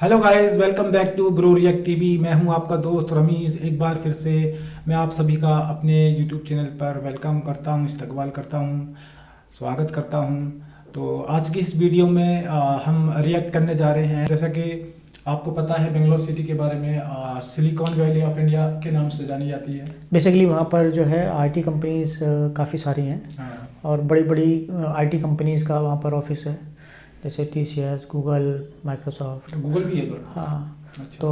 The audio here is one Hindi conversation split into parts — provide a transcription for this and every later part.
Hello guys, welcome back to bro react TV. मैं हूं आपका दोस्त रमीज़। एक बार फिर से मैं आप सभी का अपने यूट्यूब चैनल पर वेलकम करता हूं, इस्तकबाल करता हूं, स्वागत करता हूं। तो आज की इस वीडियो में हम रिएक्ट करने जा रहे हैं। जैसा कि आपको पता है, बेंगलोर सिटी के बारे में सिलिकॉन वैली ऑफ इंडिया के नाम से जानी जाती है। बेसिकली वहाँ पर जो है आईटी कंपनीज काफ़ी सारी हैं हाँ, और बड़ी बड़ी आईटी कंपनीज का वहाँ पर ऑफिस है, जैसे टीसीएस, गूगल, माइक्रोसॉफ्ट। गूगल भी है तो। हाँ, अच्छा। तो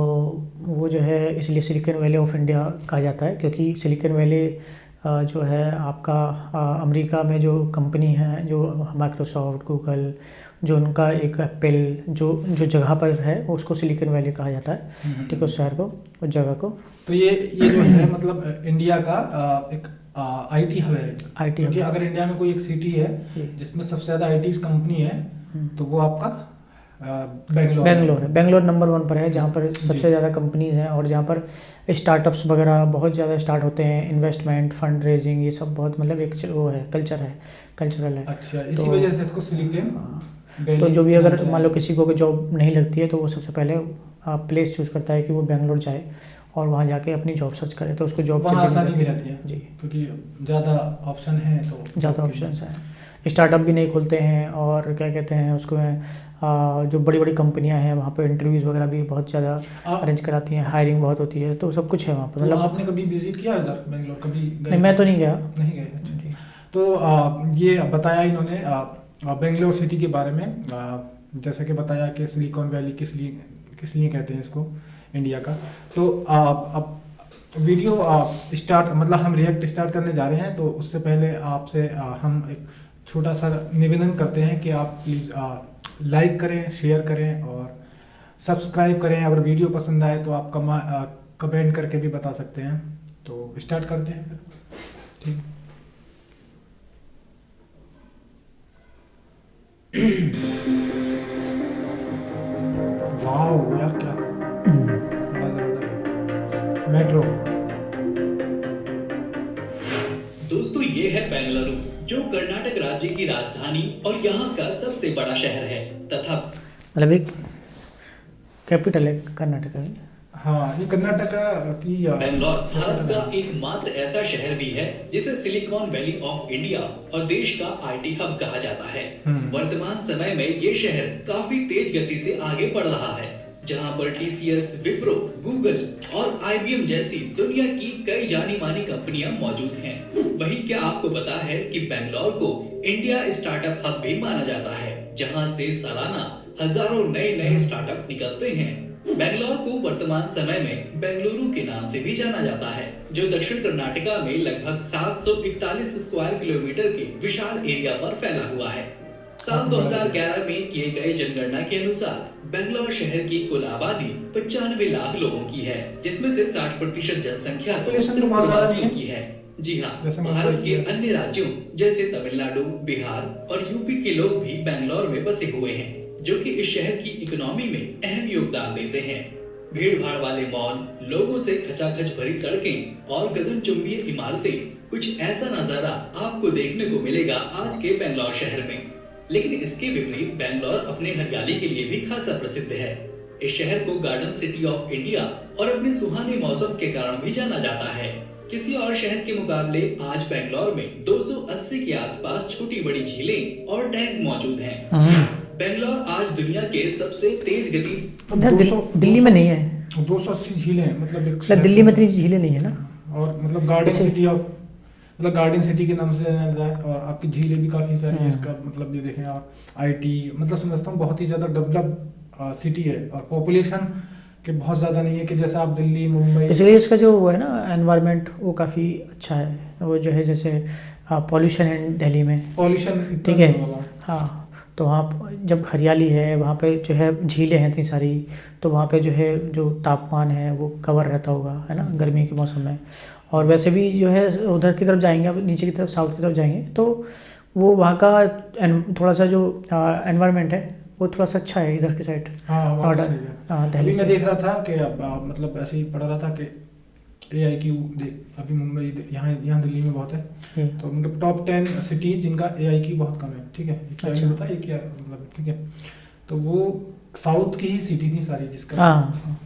वो जो है इसलिए सिलिकॉन वैली ऑफ इंडिया कहा जाता है, क्योंकि सिलिकॉन वैली जो है आपका अमेरिका में जो कंपनी है, जो माइक्रोसॉफ्ट, गूगल, जो उनका एक एप्पल जो जो जगह पर है उसको सिलिकॉन वैली कहा जाता है। ठीक है, उस शहर को, उस जगह को। तो ये जो है मतलब इंडिया का एक आईटी हब है। आईटी क्योंकि अगर इंडिया में कोई एक सिटी है जिसमें सबसे ज़्यादा आईटी कंपनी है तो वो आपका बेंगलोर है। बेंगलोर नंबर 1 पर है, जहाँ पर जी। सबसे ज़्यादा कंपनीज हैं और जहाँ पर स्टार्टअप्स वगैरह बहुत ज़्यादा स्टार्ट होते हैं। इन्वेस्टमेंट, फंड रेजिंग, ये सब बहुत मतलब एक वो है, कल्चरल है। अच्छा, इसी तो वजह से इसको सिलिकॉन तो वैली जो भी के नाम अगर से मान लो किसी को जॉब नहीं लगती है तो वो सबसे पहले प्लेस चूज़ करता है कि वो बेंगलोर जाए और वहाँ जाके अपनी जॉब सर्च करे, तो उसको जॉब वहाँ आसानी भी रहती है जी, क्योंकि ज़्यादा ऑप्शन है तो ज़्यादा ऑप्शंस हैं। स्टार्टअप भी नहीं खुलते हैं और क्या कहते हैं उसको जो बड़ी बड़ी कंपनियां हैं वहाँ पे इंटरव्यूज़ वगैरह भी बहुत ज़्यादा अरेंज कराती हैं, हायरिंग बहुत होती है, तो सब कुछ है वहाँ पर। तो मतलब आपने कभी विजिट किया इधर बेंगलोर? कभी गए? नहीं, मैं तो नहीं गया। नहीं गए। अच्छा जी। तो ये बताया इन्होंने बेंगलोर सिटी के बारे में। जैसे कि बताया कि सिलिकॉन वैली किस लिए कहते हैं इसको इंडिया का। तो अब वीडियो स्टार्ट मतलब हम रिएक्ट स्टार्ट करने जा रहे हैं। तो उससे पहले आपसे हम एक छोटा सा निवेदन करते हैं कि आप प्लीज़ लाइक करें, शेयर करें और सब्सक्राइब करें। अगर वीडियो पसंद आए तो आप कमेंट करके भी बता सकते हैं। तो स्टार्ट करते हैं फिर। ठीक है। वाओ यार, क्या बड़ा जबरदस्त मेट्रो। दोस्तों, ये है बेंगलुरु, जो कर्नाटक राज्य की राजधानी और यहाँ का सबसे बड़ा शहर है तथा मतलब एक कैपिटल है कर्नाटका की। हाँ, ये कर्नाटका की बेंगलोर भारत कैपिटल का है। एकमात्र ऐसा शहर भी है जिसे सिलिकॉन वैली ऑफ इंडिया और देश का आईटी हब कहा जाता है। वर्तमान समय में ये शहर काफी तेज गति से आगे बढ़ रहा है, जहाँ पर टीसीएस, विप्रो, गूगल और आईबीएम जैसी दुनिया की कई जानी मानी कंपनियां मौजूद हैं। वहीं क्या आपको पता है कि बेंगलोर को इंडिया स्टार्टअप हब भी माना जाता है, जहां से सालाना हजारों नए स्टार्टअप निकलते हैं। बेंगलोर को वर्तमान समय में बेंगलुरु के नाम से भी जाना जाता है, जो दक्षिण कर्नाटका में लगभग 741 स्क्वायर किलोमीटर के विशाल एरिया पर फैला हुआ है। साल 2011 में किए गए जनगणना के अनुसार बेंगलोर शहर की कुल आबादी 95 लाख लोगों की है, जिसमें से 60% जनसंख्या तो सिर्फ प्रवासियों की है। जी हाँ, भारत के अन्य राज्यों जैसे तमिलनाडु, बिहार और यूपी के लोग भी बेंगलोर में बसे हुए हैं, जो कि इस शहर की इकोनॉमी में अहम योगदान देते हैं। भीड़ भाड़ वाले मॉल, लोगों से खचाखच भरी सड़कें और गगनचुंबी इमारतें, कुछ ऐसा नजारा आपको देखने को मिलेगा आज के बेंगलोर शहर में। लेकिन इसके विपरीत बेंगलोर अपने हरियाली के लिए भी खासा प्रसिद्ध है। इस शहर को गार्डन सिटी ऑफ इंडिया और अपने सुहाने मौसम के कारण भी जाना जाता है। किसी और शहर के मुकाबले आज बेंगलोर में 280 के आसपास छोटी बड़ी झीलें और टैंक मौजूद हैं। बेंगलोर आज दुनिया के सबसे तेज गति दिल्ली में नहीं है। 280 झीलें मतलब एक मतलब दिल्ली में इतनी झीलें नहीं है ना। और मतलब गार्डन सिटी के नाम से जाना जाए और आपकी झीलें भी काफ़ी सारी हैं। इसका मतलब ये देखें आप, आईटी मतलब समझता हूँ बहुत ही ज़्यादा डेवलप सिटी है और पॉपुलेशन के बहुत ज़्यादा नहीं है कि जैसा आप दिल्ली, मुंबई। इसलिए इसका जो वो है ना एनवायरनमेंट, वो काफ़ी अच्छा है। वो जो है जैसे पॉल्यूशन है दिल्ली में, पॉल्यूशन ठीक है। हाँ, तो वहाँ जब हरियाली है, वहाँ पे जो है झीलें हैं इतनी सारी, तो वहाँ पे जो है जो तापमान है वो कवर रहता होगा, है ना, गर्मी के मौसम में। और वैसे भी जो है उधर की तरफ जाएंगे, अब नीचे की तरफ, साउथ की तरफ जाएंगे, तो वो वहाँ का थोड़ा सा जो एनवायरनमेंट है वो थोड़ा सा अच्छा है इधर की साइड। हाँ, वो तो सही है। हाँ, अभी दिल्ली मैं से। देख रहा था कि मतलब ऐसे ही पढ़ रहा था कि AIQ देख अभी मुंबई यहाँ दिल्ली में बहुत है। तो मतलब टॉप 10 सिटीज जिनका AIQ बहुत कम है। ठीक है, क्या अच्छा। होता है ये, क्या मतलब, ठीक है। तो वो साउथ की ही सिटी थी सारी जिसका। हाँ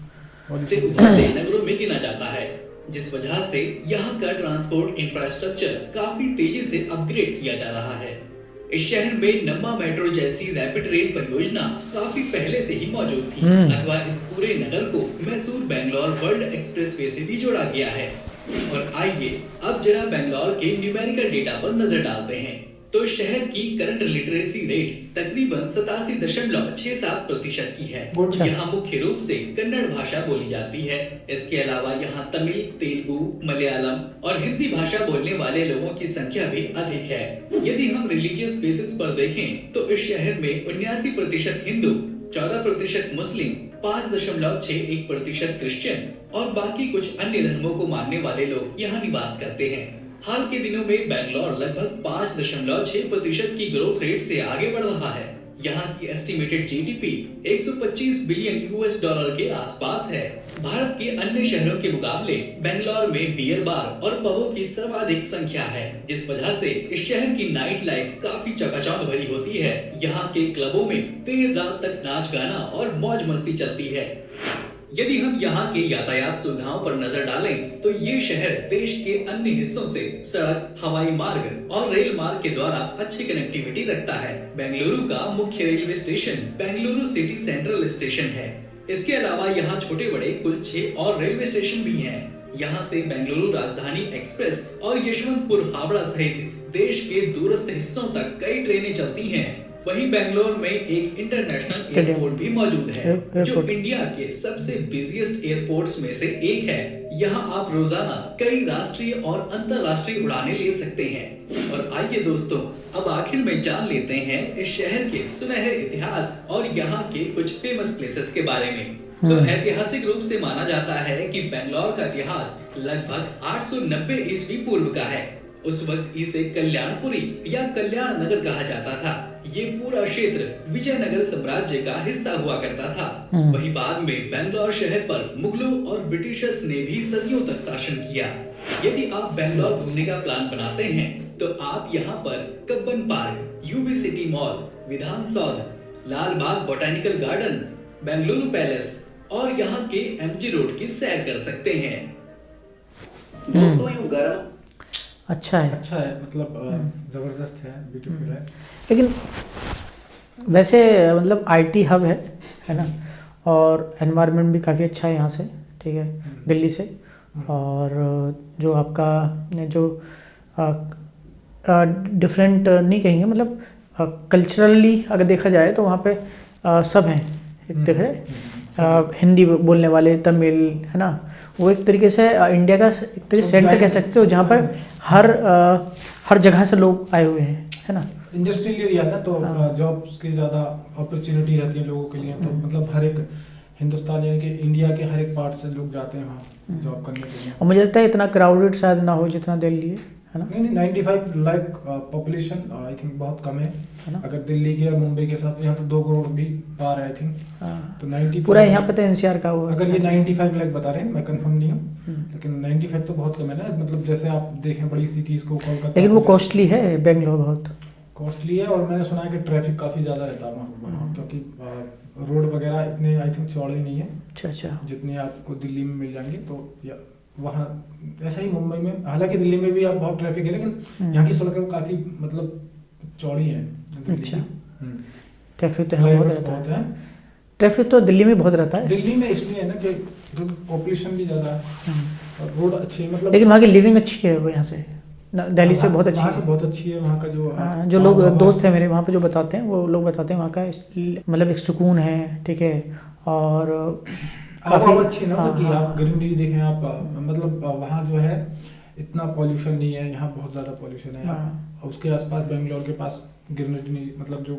और से उभरते नगरों में गिना जाता है, जिस वजह से यहाँ का ट्रांसपोर्ट इंफ्रास्ट्रक्चर काफी तेजी से अपग्रेड किया जा रहा है। इस शहर में नम्मा मेट्रो जैसी रैपिड रेल परियोजना काफी पहले से ही मौजूद थी, अथवा इस पूरे नगर को मैसूर बेंगलोर वर्ल्ड एक्सप्रेसवे से भी जोड़ा गया है। और आइए अब जरा बेंगलोर के न्यूमेरिकल डेटा पर नजर डालते हैं। तो शहर की करंट लिटरेसी रेट तकरीबन 87.67% की है। अच्छा। यहाँ मुख्य रूप से कन्नड़ भाषा बोली जाती है। इसके अलावा यहाँ तमिल, तेलुगु, मलयालम और हिंदी भाषा बोलने वाले लोगों की संख्या भी अधिक है। यदि हम रिलीजियस बेसिस पर देखें तो इस शहर में 79% हिंदू, 14% मुस्लिम, 5.61% क्रिश्चियन और बाकी कुछ अन्य धर्मों को मानने वाले लोग यहाँ निवास करते हैं। हाल के दिनों में बेंगलोर लगभग 5.6% की ग्रोथ रेट से आगे बढ़ रहा है। यहाँ की estimated GDP 125 billion US dollar के आसपास है। भारत के अन्य शहरों के मुकाबले बेंगलोर में बियर बार और पबों की सर्वाधिक संख्या है, जिस वजह से इस शहर की नाइट लाइफ काफी चकाचौंध भरी होती है। यहाँ के क्लबों में देर रात तक नाच गाना और मौज मस्ती चलती है। यदि हम यहाँ के यातायात सुविधाओं पर नजर डालें तो ये शहर देश के अन्य हिस्सों से सड़क, हवाई मार्ग और रेल मार्ग के द्वारा अच्छी कनेक्टिविटी रखता है। बेंगलुरु का मुख्य railway station Bengaluru city central station है। इसके अलावा यहाँ छोटे बड़े कुल 6 और रेलवे स्टेशन भी हैं। यहाँ से बेंगलुरु राजधानी एक्सप्रेस और यशवंतपुर हावड़ा सहित देश के दूरस्थ हिस्सों तक कई ट्रेनें चलती हैं। वहीं बेंगलोर में एक इंटरनेशनल एयरपोर्ट भी मौजूद है, जो इंडिया के सबसे बिजिएस्ट एयरपोर्ट्स में से एक है। यहाँ आप रोजाना कई राष्ट्रीय और अंतर्राष्ट्रीय उड़ानें ले सकते हैं। और आइए दोस्तों, अब आखिर में जान लेते हैं इस शहर के सुनहरे इतिहास और यहाँ के कुछ फेमस प्लेसेस के बारे में। तो ऐतिहासिक रूप से माना जाता है कि बेंगलोर का इतिहास लगभग 890 ईस्वी पूर्व का है। उस वक्त इसे कल्याणपुरी या कल्याण नगर कहा जाता था। ये पूरा क्षेत्र विजयनगर साम्राज्य का हिस्सा हुआ करता था। वही बाद में बेंगलोर शहर पर मुगलों और ब्रिटिशर्स ने भी सदियों तक शासन किया। यदि आप बेंगलोर घूमने का प्लान बनाते हैं तो आप यहाँ पर Cubbon park, UB city mall, Vidhana Soudha, Lal Bagh botanical garden, Bengaluru palace और यहाँ के एमजी रोड की सैर कर सकते हैं। दोस्तों यूं गर्म अच्छा है, मतलब ज़बरदस्त है, ब्यूटीफुल है। लेकिन वैसे मतलब आईटी हब है ना, और एनवायरनमेंट भी काफ़ी अच्छा है यहाँ से, ठीक है, दिल्ली से। और जो आपका जो डिफरेंट नहीं कहेंगे, मतलब कल्चरली अगर देखा जाए तो वहाँ पे सब हैं। एक देख रहे हिंदी बोलने वाले, तमिल, है ना, वो एक तरीके से इंडिया का एक तरीके सेंटर कह सकते हो, जहाँ पर हर जगह से लोग आए हुए हैं, है ना। इंडस्ट्रियल एरिया ना, तो जॉब्स की ज़्यादा अपॉर्चुनिटी रहती है लोगों के लिए। तो मतलब हर एक हिंदुस्तान यानी कि इंडिया के हर एक पार्ट से लोग जाते हैं वहाँ जॉब करने के लिए। और मुझे लगता है इतना क्राउडेड शायद ना हो जितना दिल्ली है ना। नहीं, 95 लाख पॉपुलेशन आई थिंक बहुत कम है ना। अगर दिल्ली के और मुंबई के साथ यहाँ तो 2 करोड़ भी पार है आई थिंक। तो 95 पूरा यहाँ पे तो एनसीआर का हुआ। अगर ये 95 लाख बता रहे हैं, मैं कंफर्म नहीं हूँ, लेकिन 95 तो बहुत कम है ना। मतलब जैसे आप देखें बड़ी सिटीज़ को, कोलकाता, लेकिन वो कॉस्टली है बेंगलोर, बहुत कॉस्टली है। और मैंने सुना है कि ट्रैफिक काफ़ी ज़्यादा रहता है वहाँ, क्योंकि रोड वगैरह इतने आई थिंक चौड़े नहीं है। अच्छा जितने आपको दिल्ली में मिल जाएंगे। तो वहाँ ऐसा ही मुंबई में, हालांकि दिल्ली में भी आप बहुत ट्रैफिक है, लेकिन यहाँ की सड़कें काफ़ी मतलब चौड़ी हैं। अच्छा, ट्रैफिक तो यहाँ बहुत रहता है। ट्रैफिक तो दिल्ली में बहुत रहता है। दिल्ली में इसलिए है ना कि पॉपुलेशन भी ज़्यादा है और रोड अच्छी है, मतलब। लेकिन वहाँ की लिविंग अच्छी है, वो यहाँ से दिल्ली से बहुत अच्छी है। वहाँ से बहुत अच्छी है। वहाँ का जो लोग दोस्त हैं मेरे वहाँ पे जो बताते हैं, वो लोग बताते हैं वहाँ का मतलब एक सुकून है, ठीक है। और काफ़ी अच्छी ना, कि आप ग्रीनरी देखें आप, मतलब वहाँ जो है इतना पॉल्यूशन नहीं है। यहाँ बहुत ज़्यादा पॉल्यूशन है। उसके आसपास बेंगलोर के पास ग्रीनरी नहीं, मतलब जो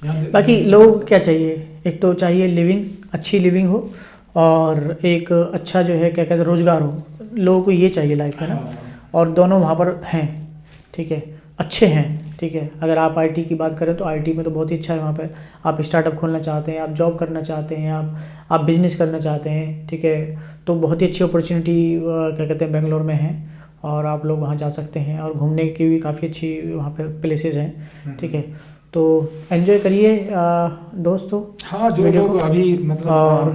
यहाँ। बाकी लोग क्या चाहिए, एक तो चाहिए लिविंग, अच्छी लिविंग हो, और एक अच्छा जो है क्या कहते हैं रोजगार हो। लोगों को ये चाहिए लाइफ में ना। और दोनों वहाँ पर हैं, ठीक है, अच्छे हैं, ठीक है। अगर आप आईटी की बात करें तो आईटी में तो बहुत ही अच्छा है वहाँ पे। आप स्टार्टअप खोलना चाहते हैं, आप जॉब करना चाहते हैं, आप बिजनेस करना चाहते हैं, ठीक है, तो बहुत ही अच्छी अपॉर्चुनिटी क्या कहते हैं बेंगलोर में है। और आप लोग वहाँ जा सकते हैं, और घूमने की भी काफ़ी अच्छी वहाँ पे प्लेसेस हैं, ठीक है। तो एंजॉय करिए दोस्तों। हाँ, जो वीडियो लोग को। अभी मतलब और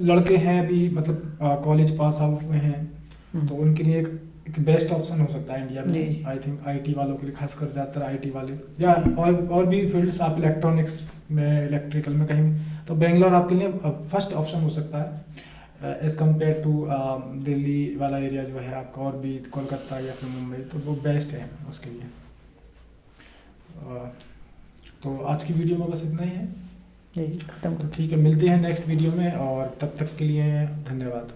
लड़के हैं अभी मतलब कॉलेज पास आउट हुए हैं, तो उनके लिए एक बेस्ट ऑप्शन हो सकता है इंडिया जी। में। आई थिंक आईटी वालों के लिए, खासकर ज़्यादातर आईटी वाले, या और भी फील्ड्स, आप इलेक्ट्रॉनिक्स में, इलेक्ट्रिकल में कहीं, तो बेंगलोर आपके लिए फर्स्ट ऑप्शन हो सकता है एज़ कम्पेयर टू दिल्ली वाला एरिया जो है आपका, और भी कोलकाता या फिर मुंबई, तो वो बेस्ट है उसके लिए। तो आज की वीडियो में बस इतना ही है। जी, खत्म तो ठीक है, मिलते हैं नेक्स्ट वीडियो में, और तब तक के लिए धन्यवाद।